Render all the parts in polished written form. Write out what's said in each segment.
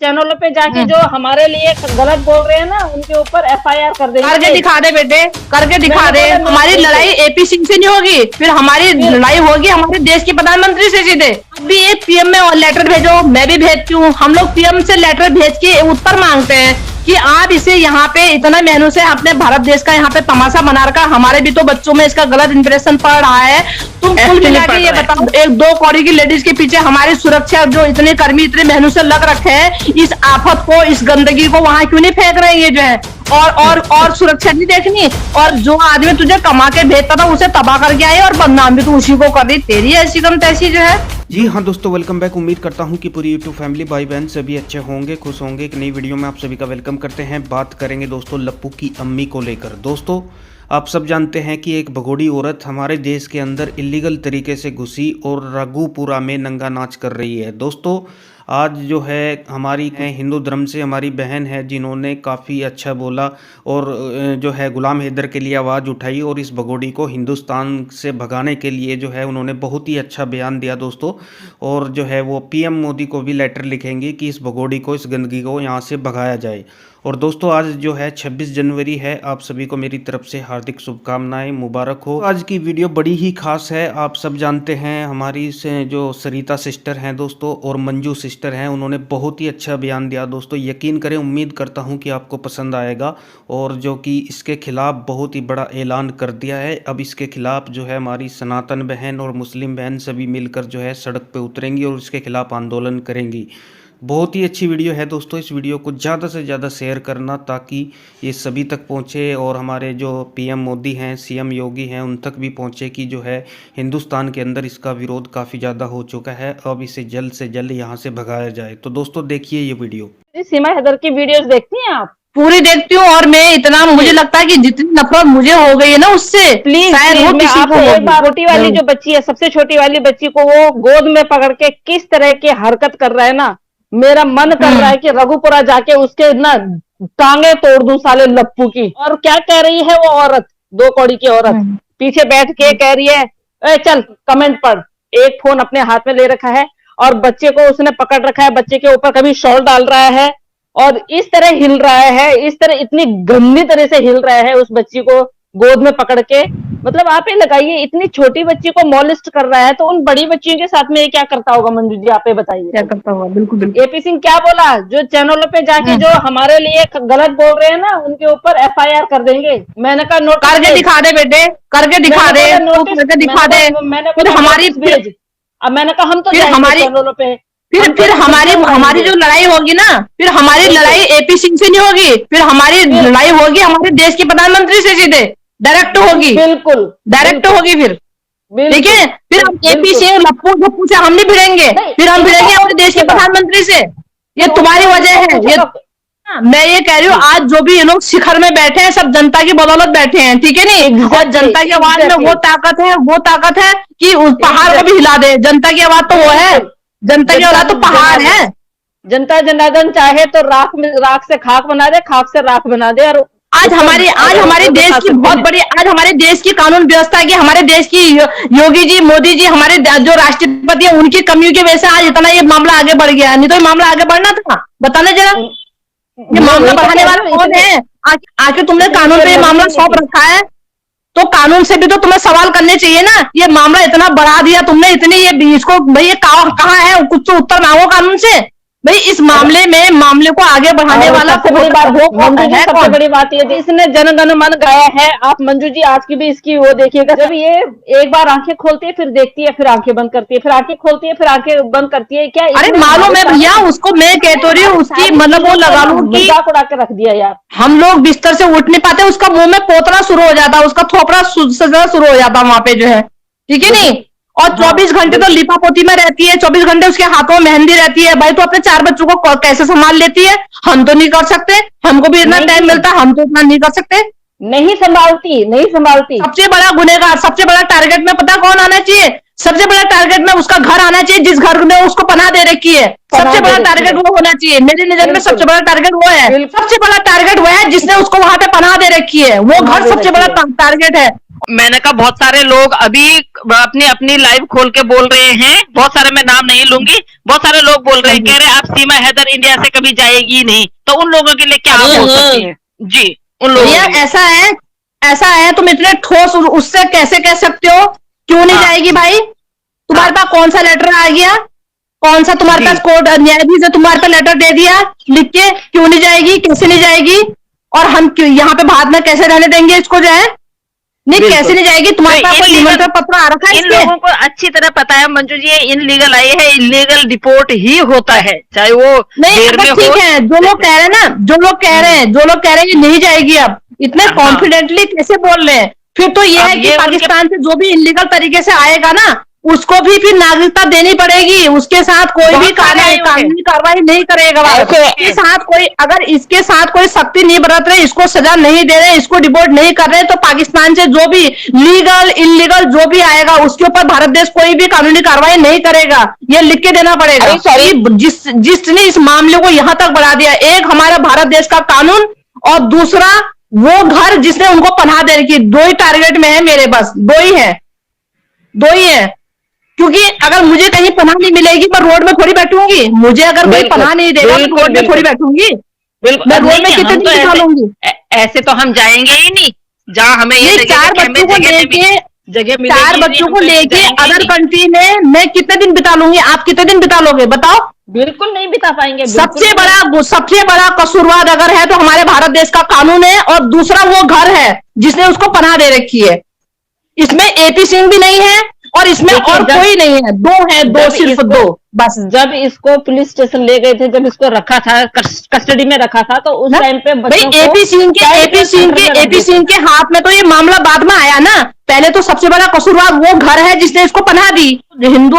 चैनलों पे जाके जो हमारे लिए गलत बोल रहे हैं ना, उनके ऊपर एफआईआर कर देंगे। करके दिखा दे बेटे, करके दिखा दे। हमारी लड़ाई एपी सिंह से नहीं होगी, फिर हमारी लड़ाई होगी हमारे देश के प्रधानमंत्री से सीधे। अभी एक पीएम में और लेटर भेजो, मैं भी भेजती हूँ। हम लोग पीएम से लेटर भेज के उत्तर मांगते हैं कि आप इसे यहाँ पे इतना मेहनत से अपने भारत देश का यहाँ पे तमाशा बना रखा, हमारे भी तो बच्चों में इसका गलत इंप्रेशन पड़ रहा है। तुम कुल मिला के ये बताओ, एक 2 कौड़ी की लेडीज के पीछे हमारी सुरक्षा जो इतने कर्मी इतने मेहनत से लग रखे हैं, इस आफत को, इस गंदगी को वहां क्यों नहीं फेंक रहे हैं ये जो है। और सुरक्षा नहीं देखनी, और जो आदमी तुझे कमा के भेजता था उसे तबाह करके आए और बदनाम भी तो उसी को कर दी। तेरी ऐसी कम तैसी जो है। जी हाँ दोस्तों, वेलकम बैक। उम्मीद करता हूँ कि पूरी यूट्यूब फैमिली भाई बहन सभी अच्छे होंगे, खुश होंगे। एक नई वीडियो में आप सभी का वेलकम करते हैं। बात करेंगे दोस्तों लप्पू की अम्मी को लेकर। दोस्तों आप सब जानते हैं कि एक भगोड़ी औरत हमारे देश के अंदर इलीगल तरीके से घुसी और रघुपुरा में नंगा नाच कर रही है। दोस्तों आज जो है हमारी हिंदू धर्म से हमारी बहन है जिन्होंने काफ़ी अच्छा बोला और जो है गुलाम हैदर के लिए आवाज़ उठाई और इस भगोड़ी को हिंदुस्तान से भगाने के लिए जो है उन्होंने बहुत ही अच्छा बयान दिया दोस्तों। और जो है वो पीएम मोदी को भी लेटर लिखेंगे कि इस भगोड़ी को, इस गंदगी को यहाँ से भगाया जाए। और दोस्तों आज जो है 26 जनवरी है, आप सभी को मेरी तरफ से हार्दिक शुभकामनाएं, मुबारक हो। आज की वीडियो बड़ी ही खास है। आप सब जानते हैं हमारी से जो सरिता सिस्टर हैं दोस्तों और मंजू सिस्टर हैं, उन्होंने बहुत ही अच्छा बयान दिया दोस्तों। यकीन करें, उम्मीद करता हूं कि आपको पसंद आएगा। और जो कि इसके खिलाफ बहुत ही बड़ा ऐलान कर दिया है। अब इसके खिलाफ जो है हमारी सनातन बहन और मुस्लिम बहन सभी मिलकर जो है सड़क पर उतरेंगी और इसके खिलाफ आंदोलन करेंगी। बहुत ही अच्छी वीडियो है दोस्तों। इस वीडियो को ज़्यादा से ज़्यादा शेयर करना ताकि ये सभी तक पहुँचे और हमारे जो पीएम मोदी हैं, सीएम योगी हैं, उन तक भी पहुँचे कि जो है हिंदुस्तान के अंदर इसका विरोध काफ़ी ज़्यादा हो चुका है। अब इसे जल्द से जल्द यहाँ से भगाया जाए। तो दोस्तों देखिए ये वीडियो। सीमा हैदर की वीडियोस देखती हैं आप? पूरी देखती हूँ, और मैं इतना मुझे लगता है कि जितनी नफरत मुझे हो गई है ना उससे, प्लीज वो किसी आप को एक बार छोटी वाली जो बच्ची है, सबसे छोटी वाली बच्ची को वो गोद में पकड़ के किस तरह की हरकत कर रहा है ना, मेरा मन कर रहा है कि रघुपुरा जाके उसके ना टांगे तोड़ दूं साले लप्पू की। और क्या कह रही है वो औरत, 2 कौड़ी की औरत पीछे बैठ के कह रही है, ए चल कमेंट पढ़। एक फोन अपने हाथ में ले रखा है और बच्चे को उसने पकड़ रखा है, बच्चे के ऊपर कभी शॉल डाल रहा है और इस तरह हिल रहा है, इस तरह इतनी गंदी तरह से हिल रहा है उस बच्ची को गोद में पकड़ के। मतलब आप ये लगाइए, इतनी छोटी बच्ची को मॉलेस्ट कर रहा है तो उन बड़ी बच्चियों के साथ में ये क्या करता होगा? मंजू जी आप ये बताइए। क्या करता होगा? बिल्कुल बिल्कुल। एपी सिंह क्या बोला, जो चैनलों पे जाके जो हमारे लिए गलत बोल रहे हैं ना, उनके ऊपर एफआईआर कर देंगे। मैंने कहा नोट करके दिखा दे बेटे, करके दिखा दे, करके दिखा दे। मैंने हमारी अब मैंने कहा हम तो हमारी चैनलों पे फिर हमारी जो लड़ाई होगी ना, फिर हमारी लड़ाई एपी सिंह से नहीं होगी, फिर हमारी लड़ाई होगी हमारे देश के प्रधानमंत्री से सीधे डायरेक्ट होगी। बिल्कुल डायरेक्ट होगी फिर, ठीक है। फिर हम एपी से लप्पू से हम नहीं भिड़ेंगे, फिर हम भिड़ेंगे अपने देश के प्रधानमंत्री से। ये तुम्हारी वजह है। ये मैं ये कह रही हूँ, आज जो भी ये लोग शिखर में बैठे हैं सब जनता की बदौलत बैठे हैं, ठीक है नहीं। और जनता की आवाज में वो ताकत है कि उस पहाड़ को भी हिला दे। जनता की आवाज तो वो है, जनता की आवाज तो पहाड़ है। जनता जनार्दन चाहे तो राख से खाक बना दे, खाक से राख बना दे। और आज हमारे देश की बहुत बड़ी, आज हमारे देश की कानून व्यवस्था की, हमारे देश की योगी जी, मोदी जी, हमारे जो राष्ट्रपति है उनकी कमियों की वजह से आज इतना ये मामला आगे बढ़ गया। नहीं तो ये मामला आगे बढ़ना था? बताना जरा, ये मामला बढ़ाने वाला कौन है? आखिर तुमने कानून पे ये मामला सौंप रखा है तो कानून से भी तो तुम्हें सवाल करने चाहिए ना। ये मामला इतना बढ़ा दिया तुमने, इतनी ये इसको भाई ये कहाँ है? कुछ तो उत्तर मांगो कानून से भाई। इस मामले को आगे बढ़ाने वाला सबसे बड़ी बात वो है, सबसे बड़ी बात ये, इसने जनगण मन गाया है। आप मंजू जी आज की भी इसकी वो देखिएगा, जब ये एक बार आंखें खोलती है फिर देखती है, फिर आंखें बंद करती है, फिर आंखें खोलती है, फिर आंखें बंद करती है। क्या अरे मालूम है भैया उसको, मैं कहती रही हूँ उसकी मतलब वो लगा लूं कि मजाक उड़ा के रख दिया यार। हम लोग बिस्तर से उठ नहीं पाते, उसका मुंह में पोतना शुरू हो जाता, उसका थोपड़ा शुरू हो जाता वहां पे जो है, ठीक है नहीं। और 24 घंटे तो लिपापोती में रहती है, 24 घंटे उसके हाथों में मेहंदी रहती है। भाई तो अपने 4 बच्चों को कैसे संभाल लेती है? हम तो नहीं कर सकते, हमको भी इतना टाइम मिलता, हम तो इतना नहीं कर सकते। नहीं संभालती। सबसे बड़ा गुनहगार, सबसे बड़ा टारगेट में पता कौन आना चाहिए? सबसे बड़ा टारगेट में उसका घर आना चाहिए, जिस घर में उसको पनाह दे रखी है। सबसे बड़ा टारगेट वो होना चाहिए। मेरी नजर में सबसे बड़ा टारगेट वो है। सबसे बड़ा टारगेट वो है जिसने उसको वहां पे पनाह दे रखी है, वो घर सबसे बड़ा टारगेट है। मैंने कहा बहुत सारे लोग अभी अपनी अपनी लाइव खोल के बोल रहे हैं, बहुत सारे, मैं नाम नहीं लूंगी, बहुत सारे लोग बोल रहे हैं, कह रहे हैं आप सीमा हैदर इंडिया से कभी जाएगी ही नहीं, तो उन लोगों के लिए क्या आप बोल सकती हैं? जी, उन लोगों भैया के लिए। ऐसा है तुम इतने ठोस उससे कैसे कह सकते हो? क्यों नहीं जाएगी भाई? तुम्हारे पास कौन सा लेटर आ गया? कौन सा तुम्हारे पास कोर्ट न्यायाधीश ने तुम्हारे पास लेटर दे दिया लिख के? क्यों नहीं जाएगी? कैसे नहीं जाएगी? और हम क्यों यहाँ पे भारत में कैसे रहने देंगे इसको जो है? नहीं, कैसे नहीं जाएगी? तुम्हारे पास कोई निमंत्रण पत्र आ रखा है इन लोगों को अच्छी तरह पता है मंजू जी, ये इनलीगल आई है, इलीगल डिपोर्ट ही होता है, चाहे वो नहीं, देर में हो। ठीक है, जो लोग कह रहे हैं ना, जो लोग कह रहे हैं ये नहीं जाएगी, अब इतने कॉन्फिडेंटली कैसे बोल रहे हैं? फिर तो ये है कि पाकिस्तान से जो भी इलीगल तरीके से आएगा ना, उसको भी फिर नागरिकता देनी पड़ेगी, उसके साथ कोई भी कानूनी कार्रवाई नहीं करेगा। इसके साथ कोई, अगर इसके साथ कोई सख्ती नहीं बरत रहे, इसको सजा नहीं दे रहे, इसको डिपोर्ट नहीं कर रहे, तो पाकिस्तान से जो भी लीगल इलीगल जो भी आएगा उसके ऊपर भारत देश कोई भी कानूनी कार्रवाई नहीं करेगा, ये लिख के देना पड़ेगा। जिसने इस मामले को यहां तक बढ़ा दिया, एक हमारा भारत देश का कानून और दूसरा वो घर जिसने उनको पनाह दे रखी, दो ही टारगेट में है मेरे, बस दो ही है। क्योंकि अगर मुझे कहीं पनाह नहीं मिलेगी, मैं रोड में थोड़ी बैठूंगी। मुझे अगर कोई पनाह नहीं देगा, मैं रोड में थोड़ी बैठूंगी। मैं रोड में कितने दिन बिता लूंगी? ऐसे तो हम जाएंगे ही नहीं, जहाँ हमें ये चार बच्चों को लेके अदर कंट्री में मैं कितने दिन बिता लूंगी? आप कितने दिन बिता लोगे बताओ? बिल्कुल नहीं बिता पाएंगे। सबसे बड़ा कसूरवार अगर है तो हमारे भारत देश का कानून है, और दूसरा वो घर है जिसने उसको पनाह दे रखी है। इसमें एपी सिंह भी नहीं है और इसमें और कोई नहीं है, दो सिर्फ दो बस। जब इसको पुलिस स्टेशन ले गए थे, जब इसको रखा था, कस्टडी में रखा था, तो उस टाइम पे एपी सिंह के हाथ में तो ये मामला बाद में आया ना। पहले तो सबसे बड़ा कसूरवार वो घर है जिसने इसको पनाह दी। हिंदू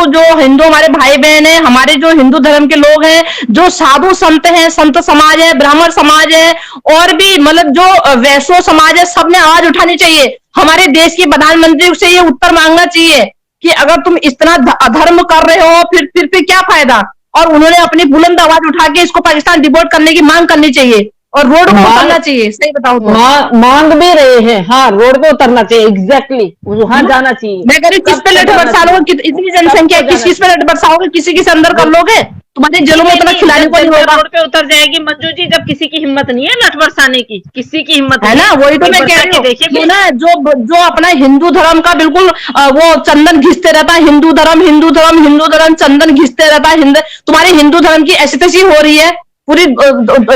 हमारे भाई बहन है, हमारे जो हिंदू धर्म के लोग हैं, जो साधु संत हैं, संत समाज है, ब्राह्मण समाज है, और भी मतलब जो वैश्य समाज है, सबने आवाज उठानी चाहिए। हमारे देश के प्रधानमंत्री से ये उत्तर मांगना चाहिए कि अगर तुम इतना अधर्म कर रहे हो, फिर क्या फायदा? और उन्होंने अपनी बुलंद आवाज उठा के इसको पाकिस्तान डिपोर्ट करने की मांग करनी चाहिए और रोड पर उतरना चाहिए। सही बताओ तो मांग भी रहे हैं, हाँ, रोड पे उतरना चाहिए, एग्जैक्टली वहां जाना चाहिए। मैं कह रही किस पे लेटर बरसाओगे? इतनी जनसंख्या, किस पे लेटर बरसाओगे? किसी अंदर कर लोगे? तुम्हारे जेलों में इतना खिलाने को नहीं होगा। रोड पे उतर जाएगी मंजू जी, जब किसी की हिम्मत नहीं है लठ बरसाने की, किसी की हिम्मत है ना। वही तो मैं कह रही हूँ, देखिए ना, जो अपना हिंदू धर्म का बिल्कुल वो चंदन घिसते रहता है, हिंदू धर्म चंदन घिसते रहता है। तुम्हारे हिंदू धर्म की ऐसी तैसी हो रही है, पूरी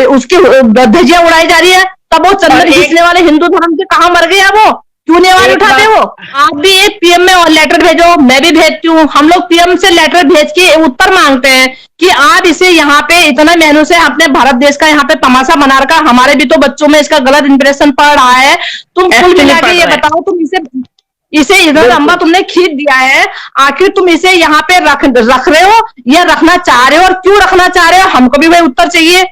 उसकी धज्जियां उड़ाई जा रही है, तब वो चंदन घिसने वाले हिंदू धर्म के कहाँ मर गए? वो क्यों नहीं आवाज उठाते? हो आप भी एक पीएम में लेटर भेजो, मैं भी भेजती हूँ। हम लोग पीएम से लेटर भेज के उत्तर मांगते हैं कि आप इसे यहाँ पे इतना मेहनत से अपने भारत देश का यहाँ पे तमाशा बना रखा, हमारे भी तो बच्चों में इसका गलत इंप्रेशन पड़ रहा है। तुम कुल मिला के ये बताओ, तुम इसे इधर लंबा तुमने खींच दिया है, आखिर तुम इसे यहाँ पे रख रहे हो या रखना चाह रहे हो, और क्यों रखना चाह रहे हो? हमको भी वही उत्तर चाहिए।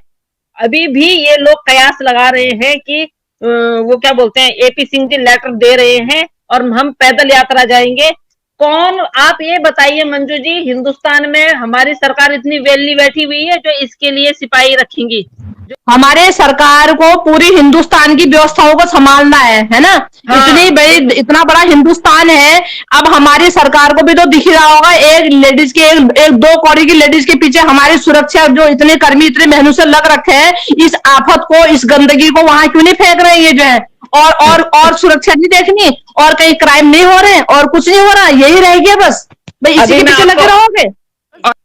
अभी भी ये लोग कयास लगा रहे हैं कि वो क्या बोलते हैं, एपी सिंह जी लेटर दे रहे हैं और हम पैदल यात्रा जाएंगे। कौन, आप ये बताइए मंजू जी, हिंदुस्तान में हमारी सरकार इतनी वेली बैठी हुई है जो इसके लिए सिपाही रखेंगी? हमारे सरकार को पूरी हिंदुस्तान की व्यवस्थाओं को संभालना है ना। हाँ। इतना बड़ा हिंदुस्तान है, अब हमारी सरकार को भी तो दिख रहा होगा, एक लेडीज के एक 2 कौड़ी की लेडीज के पीछे हमारी सुरक्षा जो इतने कर्मी इतने मेहनत से लग रखे हैं, इस आफत को, इस गंदगी को वहां क्यों नहीं फेंक रहे? ये जो है और सुरक्षा नहीं देखनी, और कहीं क्राइम नहीं हो रहे, और कुछ नहीं हो रहा, यही रह गया बस भाई, इसी के पीछे लगे रहोगे।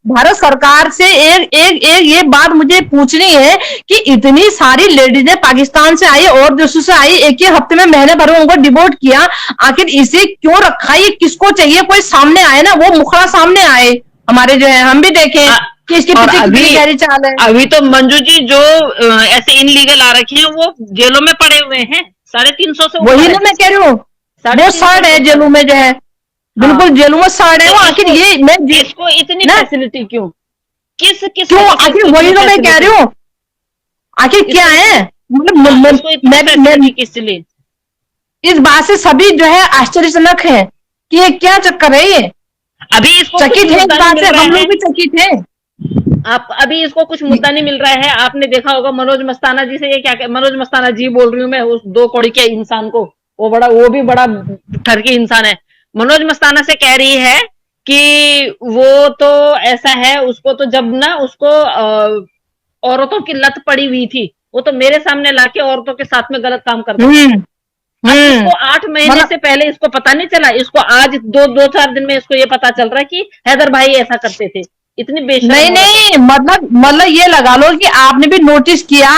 भारत सरकार से एक ये बात मुझे पूछनी है कि इतनी सारी लेडीजें पाकिस्तान से आई और देशों से आई, एक ही हफ्ते में महीने भर में उनको डिवोर्ट किया, आखिर इसे क्यों रखा? ये किसको चाहिए? कोई सामने आए ना, वो मुखड़ा सामने आए हमारे जो है, हम भी देखें कि इसके पीछे कितनी गहरी चाल है। अभी तो मंजू जी जो ऐसे इनलीगल आ रखे हैं वो जेलों में पड़े हुए हैं, 350 से। वही ना मैं कह रही हूँ, वो सड़ है जेलों में जो है, बिल्कुल जेलों में सड़ है वो। आखिर ये मैं इसको इतनी फैसिलिटी क्यों? क्यों? आखिर वही तो मैं कह रही हूँ, आखिर क्या है? मतलब किस लिए? इस बात से सभी जो है आश्चर्यजनक है कि ये क्या चक्कर है। ये अभी इसको चकित है इस बात से, हम लोग भी चकित है। आप अभी इसको कुछ मुद्दा नहीं मिल रहा है। आपने देखा होगा मनोज मस्ताना जी से, ये क्या, मनोज मस्ताना जी बोल रही हूँ मैं, उस 2 कौड़ी के इंसान को, वो भी बड़ा ठरकी इंसान है। मनोज मस्ताना से कह रही है कि वो तो ऐसा है, उसको तो जब ना उसको औरतों की लत पड़ी हुई थी, वो तो मेरे सामने लाके औरतों के साथ में गलत काम करता था। अब इसको 8 महीने से पहले इसको पता नहीं चला, इसको आज 2-4 दिन में इसको ये पता चल रहा है कि हैदर भाई ऐसा करते थे। इतनी बेशर्म नहीं नहीं, मतलब ये लगा लो कि आपने भी नोटिस किया,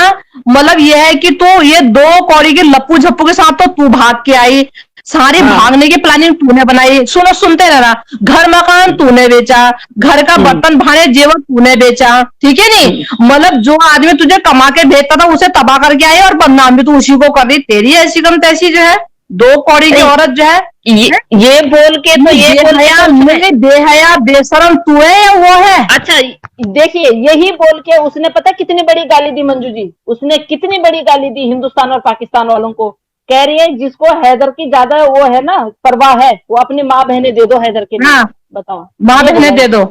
मतलब ये है कि तो ये 2 कौड़ी के लप्पू झप्पू के साथ तो तू भाग के आई, सारी भागने की प्लानिंग तूने बनाई। सुनो, सुनते रहना, घर मकान तूने बेचा, घर का बर्तन भाड़े जेवर तूने बेचा, ठीक है नहीं, मतलब जो आदमी तुझे कमा के भेजता था उसे तबाह करके आई, और बदनाम भी तू उसी को कर रही। तेरी ऐसी कम तैसी जो है 2 कौड़ी की औरत जो है ये बोल के तो ये बेहया बेशरम तू है या वो है? अच्छा देखिए, यही बोल के उसने पता कितनी बड़ी गाली दी मंजू जी, उसने कितनी बड़ी गाली दी हिंदुस्तान और पाकिस्तान वालों को। कह रही है जिसको हैदर की ज्यादा वो है ना परवाह है, वो अपनी माँ बहने दे दो हैदर के लिए। हाँ, बताओ, माँ बहने दे दो।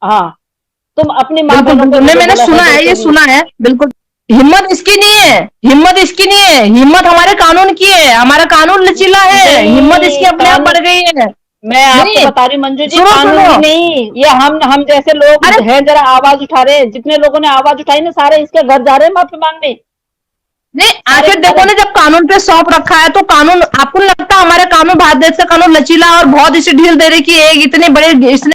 हाँ, तुम अपनी माँ बहनों को, मैंने सुना है, ये सुना है बिल्कुल। हिम्मत इसकी नहीं है, हिम्मत इसकी नहीं है, हिम्मत हमारे कानून की है, हमारा कानून लचीला है, हिम्मत इसकी अपने आप बढ़ गई है। मैं आपको बता रही मंजू जी, कानून ही नहीं, ये हम जैसे लोग हैं जरा आवाज उठा रहे हैं, जितने लोगों ने आवाज उठाई ना सारे इसके घर जा रहे हैं माफी मांगने। नहीं, आखिर देखो ना, जब कानून पे सौंप रखा है तो कानून, आपको लगता है हमारे कानून, भारत देश का कानून लचीला और बहुत इसे ढील दे रही कि एक इतने बड़े